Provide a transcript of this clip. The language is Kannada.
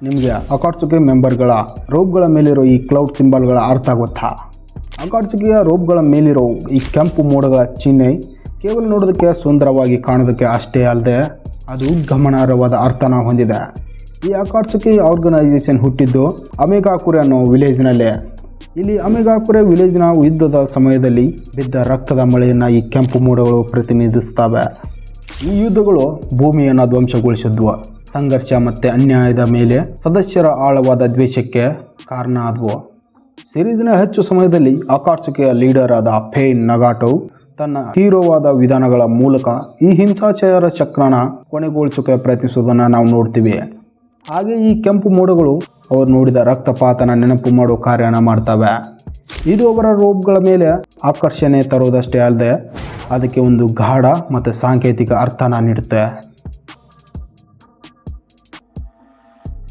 ನಿಮಗೆ ಅಕಾಟ್ಸುಕಿ ಮೆಂಬರ್ಗಳ ರೋಬ್ಗಳ ಮೇಲಿರೋ ಈ ಕ್ಲೌಡ್ ಸಿಂಬಲ್ಗಳ ಅರ್ಥ ಗೊತ್ತಾ? ಅಕಾಟ್ಸುಕಿಯ ರೋಬ್ಗಳ ಮೇಲಿರೋ ಈ ಕೆಂಪು ಮೋಡಗಳ ಚಿಹ್ನೆ ಕೇವಲ ನೋಡೋದಕ್ಕೆ ಸುಂದರವಾಗಿ ಕಾಣೋದಕ್ಕೆ ಅಷ್ಟೇ ಅಲ್ಲದೆ ಅದು ಗಮನಾರ್ಹವಾದ ಅರ್ಥನ ಹೊಂದಿದೆ. ಈ ಅಕಾಟ್ಸುಕಿ ಆರ್ಗನೈಸೇಷನ್ ಹುಟ್ಟಿದ್ದು ಅಮೆಗಾಕುರೆ ಅನ್ನೋ ವಿಲೇಜ್ನಲ್ಲೇ. ಇಲ್ಲಿ ಅಮೆಗಾಕುರೆ ವಿಲೇಜ್ನ ಯುದ್ಧದ ಸಮಯದಲ್ಲಿ ಬಿದ್ದ ರಕ್ತದ ಮಳೆಯನ್ನು ಈ ಕೆಂಪು ಮೋಡಗಳು ಪ್ರತಿನಿಧಿಸ್ತವೆ. ಈ ಯುದ್ಧಗಳು ಭೂಮಿಯನ್ನು ಧ್ವಂಸಗೊಳಿಸಿದ್ವು, ಸಂಘರ್ಷ ಮತ್ತು ಅನ್ಯಾಯದ ಮೇಲೆ ಸದಸ್ಯರ ಆಳವಾದ ದ್ವೇಷಕ್ಕೆ ಕಾರಣ ಆದವು. ಸಿರೀಸ್ನ ಹೆಚ್ಚು ಸಮಯದಲ್ಲಿ ಅಕಾಟ್ಸುಕಿಯ ಲೀಡರ್ ಆದ ಫೇನ್ ನಗಾಟೋ ತನ್ನ ತೀವ್ರವಾದ ವಿಧಾನಗಳ ಮೂಲಕ ಈ ಹಿಂಸಾಚಾರ ಚಕ್ರನ ಕೊನೆಗೊಳಿಸೋಕೆ ಪ್ರಯತ್ನಿಸೋದನ್ನು ನಾವು ನೋಡ್ತೀವಿ. ಹಾಗೆ ಈ ಕೆಂಪು ಮೋಡಗಳು ಅವರು ನೋಡಿದ ರಕ್ತಪಾತನ ನೆನಪು ಮಾಡೋ ಕಾರ್ಯನ ಮಾಡ್ತವೆ. ಇದು ಅವರ ರೋಬ್ಗಳ ಮೇಲೆ ಆಕರ್ಷಣೆ ತರೋದಷ್ಟೇ ಅಲ್ಲದೆ ಅದಕ್ಕೆ ಒಂದು ಗಾಢ ಮತ್ತು ಸಾಂಕೇತಿಕ ಅರ್ಥನ ನೀಡುತ್ತೆ.